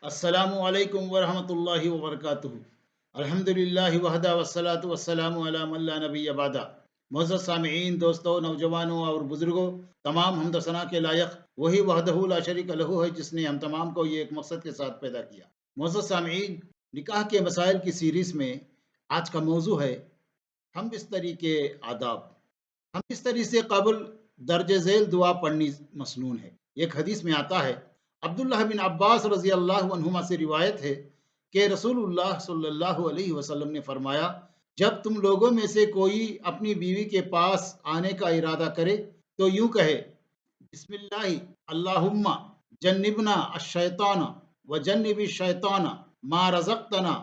السلام علیکم ورحمۃ اللہ وبرکاتہ۔ الحمدللہ وحدہ والصلاة والسلام علی من لا نبی بعدہ۔ معزز سامعین، دوستوں، نوجوانوں اور بزرگوں، تمام حمد و ثنا کے لائق وہی وحدہ لا شریک لہ ہے جس نے ہم تمام کو یہ ایک مقصد کے ساتھ پیدا کیا۔ معزز سامعین، نکاح کے مسائل کی سیریز میں آج کا موضوع ہے ہم بستری کے آداب۔ ہم بستری سے قبل درج ذیل دعا پڑھنی مسنون ہے۔ ایک حدیث میں آتا ہے، عبداللہ بن عباس رضی اللہ عنہما سے روایت ہے کہ رسول اللہ صلی اللہ علیہ وسلم نے فرمایا، جب تم لوگوں میں سے کوئی اپنی بیوی کے پاس آنے کا ارادہ کرے تو یوں کہے، بسم اللہ اللہم جنبنا الشیطان و جنب الشیطان ما رزقتنا،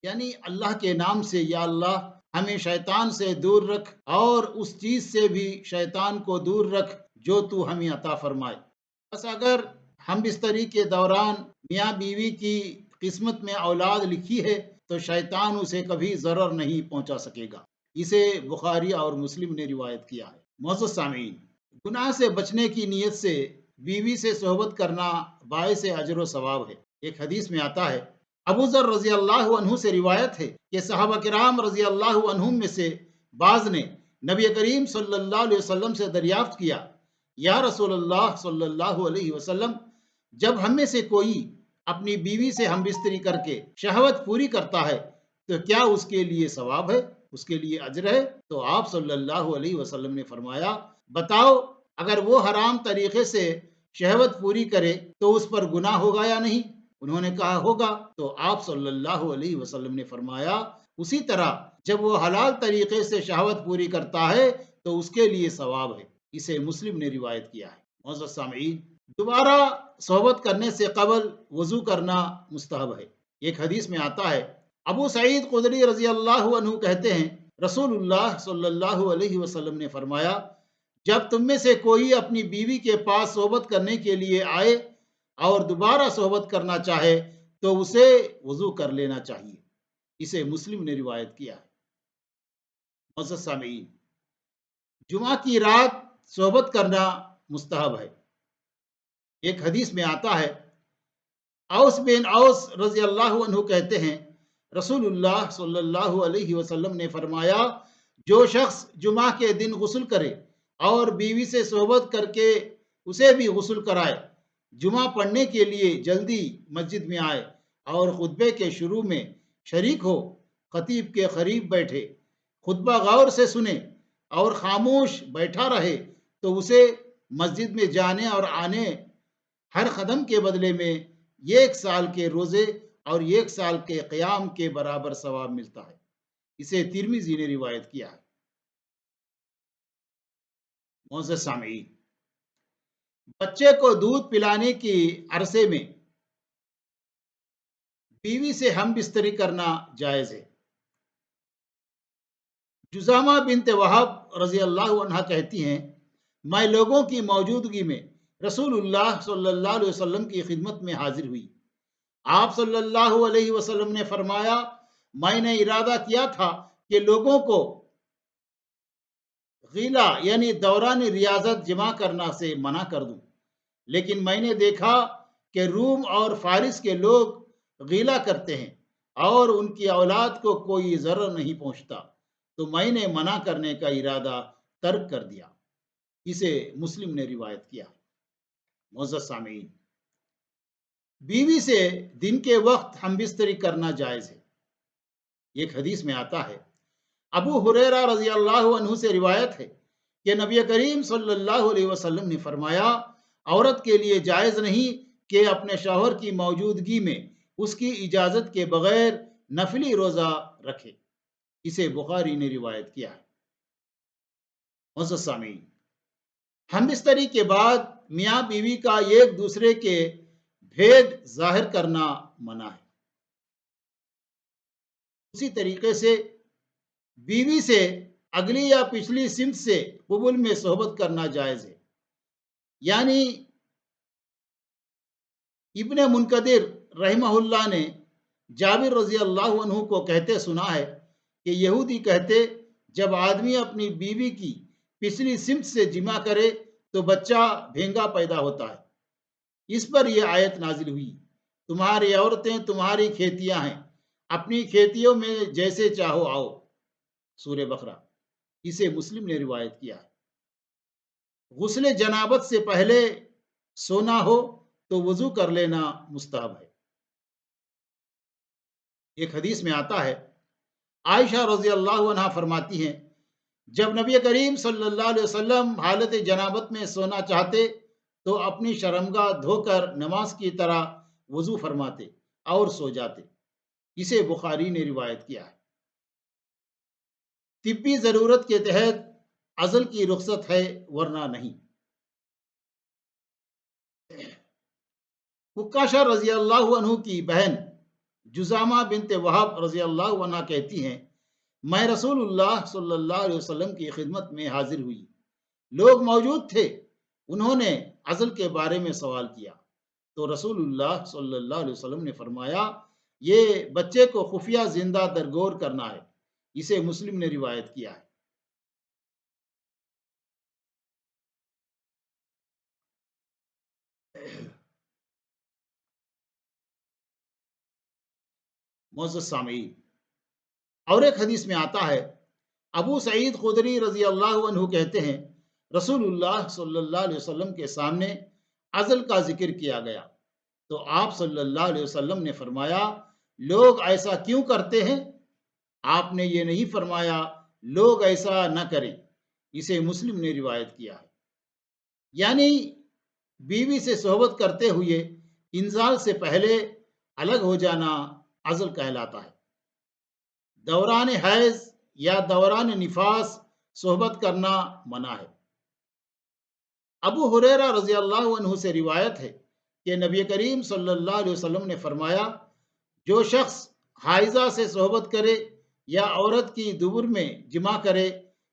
یعنی اللہ کے نام سے، یا اللہ ہمیں شیطان سے دور رکھ اور اس چیز سے بھی شیطان کو دور رکھ جو تو ہمیں عطا فرمائے۔ بس اگر ہم بستری کے دوران میاں بیوی کی قسمت میں اولاد لکھی ہے تو شیطان اسے کبھی ضرر نہیں پہنچا سکے گا۔ اسے بخاری اور مسلم نے روایت کیا ہے۔ معزز سامعین، گناہ سے بچنے کی نیت سے بیوی سے صحبت کرنا باعث اجر و ثواب ہے۔ ایک حدیث میں آتا ہے، ابو ذر رضی اللہ عنہ سے روایت ہے کہ صحابہ کرام رضی اللہ عنہم میں سے بعض نے نبی کریم صلی اللہ علیہ وسلم سے دریافت کیا، یا رسول اللہ صلی اللہ علیہ وسلم، جب ہم میں سے کوئی اپنی بیوی سے ہم بستری کر کے شہوت پوری کرتا ہے تو کیا اس کے لیے ثواب ہے، اس کے لیے اجر ہے؟ تو آپ صلی اللہ علیہ وسلم نے فرمایا، بتاؤ اگر وہ حرام طریقے سے شہوت پوری کرے تو اس پر گناہ ہوگا یا نہیں؟ انہوں نے کہا ہوگا۔ تو آپ صلی اللہ علیہ وسلم نے فرمایا، اسی طرح جب وہ حلال طریقے سے شہوت پوری کرتا ہے تو اس کے لیے ثواب ہے۔ اسے مسلم نے روایت کیا ہے۔ معزز سامعین، دوبارہ صحبت کرنے سے قبل وضو کرنا مستحب ہے۔ ایک حدیث میں آتا ہے، ابو سعید خدری رضی اللہ عنہ کہتے ہیں، رسول اللہ صلی اللہ علیہ وسلم نے فرمایا، جب تم میں سے کوئی اپنی بیوی کے پاس صحبت کرنے کے لیے آئے اور دوبارہ صحبت کرنا چاہے تو اسے وضو کر لینا چاہیے۔ اسے مسلم نے روایت کیا ہے۔ معزز سامعین، جمعہ کی رات صحبت کرنا مستحب ہے۔ ایک حدیث میں آتا ہے، اوس بن اوس رضی اللہ عنہ کہتے ہیں، رسول اللہ صلی اللہ علیہ وسلم نے فرمایا، جو شخص جمعہ کے دن غسل کرے اور بیوی سے صحبت کر کے اسے بھی غسل کرائے، جمعہ پڑھنے کے لیے جلدی مسجد میں آئے اور خطبے کے شروع میں شریک ہو، خطیب کے قریب بیٹھے، خطبہ غور سے سنے اور خاموش بیٹھا رہے تو اسے مسجد میں جانے اور آنے ہر قدم کے بدلے میں 1 سال کے روزے اور 1 سال کے قیام کے برابر ثواب ملتا ہے۔ اسے ترمذی نے روایت کیا ہے۔ معزز سامعین، بچے کو دودھ پلانے کے عرصے میں بیوی سے ہم بستری کرنا جائز ہے۔ جزامہ بنت وہب رضی اللہ عنہ کہتی ہیں، میں لوگوں کی موجودگی میں رسول اللہ صلی اللہ علیہ وسلم کی خدمت میں حاضر ہوئی۔ آپ صلی اللہ علیہ وسلم نے فرمایا، میں نے ارادہ کیا تھا کہ لوگوں کو غیلہ یعنی دوران ریاضت جمع کرنا سے منع کر دوں، لیکن میں نے دیکھا کہ روم اور فارس کے لوگ غیلہ کرتے ہیں اور ان کی اولاد کو کوئی ضرر نہیں پہنچتا، تو میں نے منع کرنے کا ارادہ ترک کر دیا۔ اسے مسلم نے روایت کیا۔ معزز سامعین، بیوی سے دن کے وقت ہم بستری کرنا جائز ہے۔ ایک حدیث میں آتا ہے، ابو ہریرہ رضی اللہ عنہ سے روایت ہے کہ نبی کریم صلی اللہ علیہ وسلم نے فرمایا، عورت کے لیے جائز نہیں کہ اپنے شوہر کی موجودگی میں اس کی اجازت کے بغیر نفلی روزہ رکھے۔ اسے بخاری نے روایت کیا ہے۔ معزز سامعین، ہم بستری کے بعد میاں بیوی کا ایک دوسرے کے بھید ظاہر کرنا منع ہے۔ اسی طریقے سے بیوی سے اگلی یا پچھلی سمت سے قبل میں صحبت کرنا جائز ہے۔ یعنی ابن منقدر رحمہ اللہ نے جابر رضی اللہ عنہ کو کہتے سنا ہے کہ یہودی کہتے، جب آدمی اپنی بیوی کی پچھلی سمت سے جمع کرے تو بچہ بھینگا پیدا ہوتا ہے۔ اس پر یہ آیت نازل ہوئی، تمہاری عورتیں تمہاری کھیتیاں ہیں، اپنی کھیتیوں میں جیسے چاہو آؤ۔ سورہ بقرہ۔ اسے مسلم نے روایت کیا ہے۔ غسل جنابت سے پہلے سونا ہو تو وضو کر لینا مستحب ہے۔ ایک حدیث میں آتا ہے، عائشہ رضی اللہ عنہا فرماتی ہیں، جب نبی کریم صلی اللہ علیہ وسلم حالت جنابت میں سونا چاہتے تو اپنی شرمگاہ دھو کر نماز کی طرح وضو فرماتے اور سو جاتے۔ اسے بخاری نے روایت کیا ہے۔ طبی ضرورت کے تحت عزل کی رخصت ہے، ورنہ نہیں۔ عکاشہ رضی اللہ عنہ کی بہن جزامہ بنت وہب رضی اللہ عنہ کہتی ہیں، میں رسول اللہ صلی اللہ علیہ وسلم کی خدمت میں حاضر ہوئی، لوگ موجود تھے، انہوں نے عزل کے بارے میں سوال کیا تو رسول اللہ صلی اللہ علیہ وسلم نے فرمایا، یہ بچے کو خفیہ زندہ درگور کرنا ہے۔ اسے مسلم نے روایت کیا ہے۔ معزز سامعین، اور ایک حدیث میں آتا ہے، ابو سعید خدری رضی اللہ عنہ کہتے ہیں، رسول اللہ صلی اللہ علیہ وسلم کے سامنے عزل کا ذکر کیا گیا تو آپ صلی اللہ علیہ وسلم نے فرمایا، لوگ ایسا کیوں کرتے ہیں؟ آپ نے یہ نہیں فرمایا لوگ ایسا نہ کریں۔ اسے مسلم نے روایت کیا ہے۔ یعنی بیوی سے صحبت کرتے ہوئے انزال سے پہلے الگ ہو جانا عزل کہلاتا ہے۔ دوران حیض یا دوران نفاس صحبت کرنا منع ہے۔ ابو ہریرہ رضی اللہ عنہ سے روایت ہے کہ نبی کریم صلی اللہ علیہ وسلم نے فرمایا، جو شخص حائضہ سے صحبت کرے یا عورت کی دبر میں جمع کرے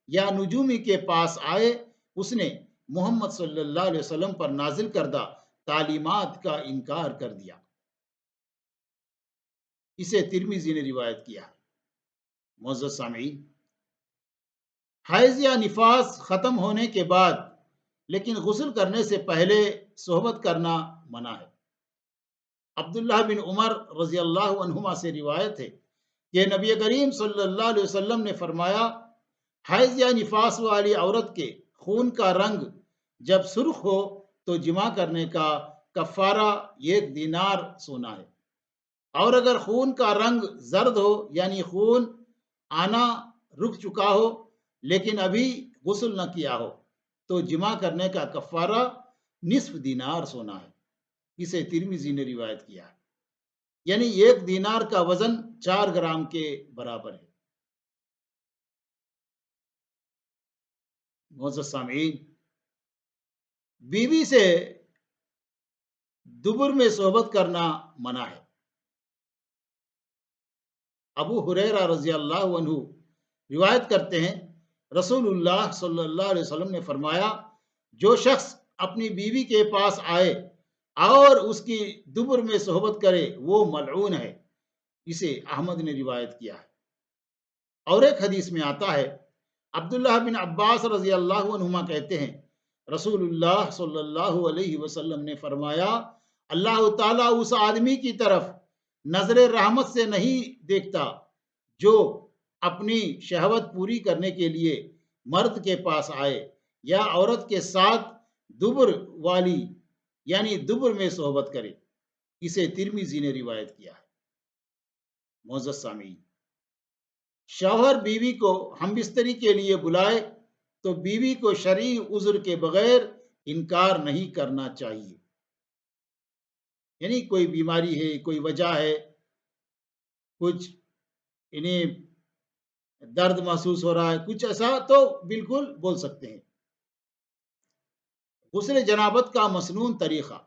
یا نجومی کے پاس آئے، اس نے محمد صلی اللہ علیہ وسلم پر نازل کردہ تعلیمات کا انکار کر دیا۔ اسے ترمذی نے روایت کیا ہے۔ معزز سامعین، حیض یا نفاس ختم ہونے کے بعد لیکن غسل کرنے سے پہلے صحبت کرنا منع ہے۔ عبداللہ بن عمر رضی اللہ عنہما سے روایت ہے کہ نبی کریم صلی اللہ علیہ وسلم نے فرمایا، حیض یا نفاس والی عورت کے خون کا رنگ جب سرخ ہو تو جمع کرنے کا کفارہ 1 دینار سونا ہے، اور اگر خون کا رنگ زرد ہو یعنی خون آنا رک چکا ہو لیکن ابھی غسل نہ کیا ہو تو جمع کرنے کا کفارہ نصف دینار سونا ہے۔ اسے ترمذی نے روایت کیا ہے۔ یعنی 1 دینار کا وزن 4 گرام کے برابر ہے۔ معزز سامعین، بیوی سے دبر میں صحبت کرنا منع ہے۔ ابو ہریرہ رضی اللہ عنہ روایت کرتے ہیں، رسول اللہ صلی اللہ علیہ وسلم نے فرمایا، جو شخص اپنی بیوی کے پاس آئے اور اس کی دبر میں صحبت کرے وہ ملعون ہے۔ اسے احمد نے روایت کیا ہے۔ اور ایک حدیث میں آتا ہے، عبداللہ بن عباس رضی اللہ عنہما کہتے ہیں، رسول اللہ صلی اللہ علیہ وسلم نے فرمایا، اللہ تعالیٰ اس آدمی کی طرف نظر رحمت سے نہیں دیکھتا جو اپنی شہوت پوری کرنے کے لیے مرد کے پاس آئے یا عورت کے ساتھ دبر والی یعنی دبر میں صحبت کرے۔ اسے ترمذی نے روایت کیا ہے۔ معزز سامعین، شوہر بیوی کو ہم بستری کے لیے بلائے تو بیوی کو شرعی عذر کے بغیر انکار نہیں کرنا چاہیے۔ یعنی کوئی بیماری ہے، کوئی وجہ ہے، کچھ انہیں درد محسوس ہو رہا ہے، کچھ ایسا، تو بالکل بول سکتے ہیں۔ غسل جنابت کا مسنون طریقہ۔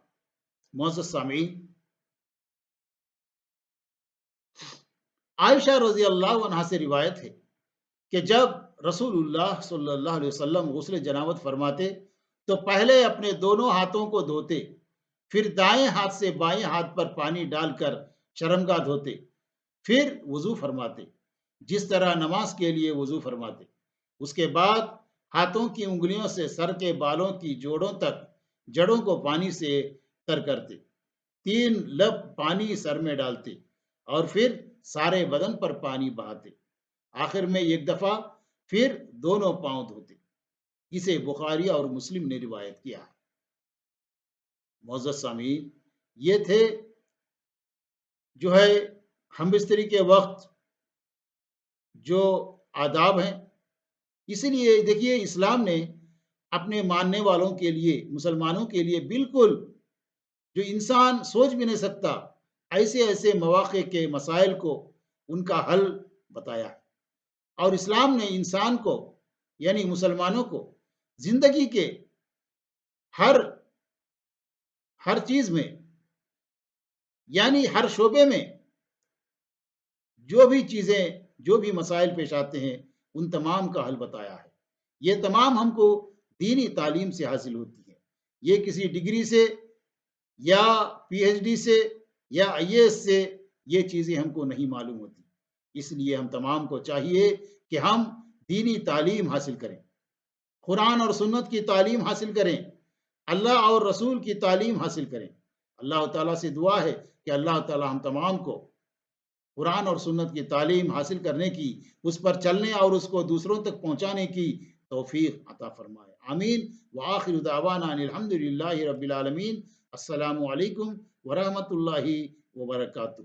معزز سامعین، عائشہ رضی اللہ عنہا سے روایت ہے کہ جب رسول اللہ صلی اللہ علیہ وسلم غسل جنابت فرماتے تو پہلے اپنے دونوں ہاتھوں کو دھوتے، پھر دائیں ہاتھ سے بائیں ہاتھ پر پانی ڈال کر شرمگاہ دھوتے، پھر وضو فرماتے جس طرح نماز کے لیے وضو فرماتے۔ اس کے بعد ہاتھوں کی انگلیوں سے سر کے بالوں کی جوڑوں تک جڑوں کو پانی سے تر کرتے، 3 لب پانی سر میں ڈالتے اور پھر سارے بدن پر پانی بہاتے، آخر میں ایک دفعہ پھر دونوں پاؤں دھوتے۔ اسے بخاری اور مسلم نے روایت کیا ہے۔ معزز سامعین، یہ تھے جو ہے ہم بستری کے وقت جو آداب ہیں۔ اسی لیے دیکھیے اسلام نے اپنے ماننے والوں کے لیے، مسلمانوں کے لیے بالکل جو انسان سوچ بھی نہیں سکتا ایسے ایسے مواقع کے مسائل کو ان کا حل بتایا ہے۔ اور اسلام نے انسان کو یعنی مسلمانوں کو زندگی کے ہر ہر چیز میں یعنی ہر شعبے میں جو بھی چیزیں جو بھی مسائل پیش آتے ہیں ان تمام کا حل بتایا ہے۔ یہ تمام ہم کو دینی تعلیم سے حاصل ہوتی ہے، یہ کسی ڈگری سے یا پی ایچ ڈی سے یا آئی اے ایس سے یہ چیزیں ہم کو نہیں معلوم ہوتی۔ اس لیے ہم تمام کو چاہیے کہ ہم دینی تعلیم حاصل کریں، قرآن اور سنت کی تعلیم حاصل کریں، اللہ اور رسول کی تعلیم حاصل کریں۔ اللہ تعالیٰ سے دعا ہے کہ اللہ تعالیٰ ہم تمام کو قرآن اور سنت کی تعلیم حاصل کرنے کی، اس پر چلنے اور اس کو دوسروں تک پہنچانے کی توفیق عطا فرمائے، آمین۔ وآخر دعوانا ان الحمد للہ رب العالمین۔ السلام علیکم ورحمۃ اللہ وبرکاتہ۔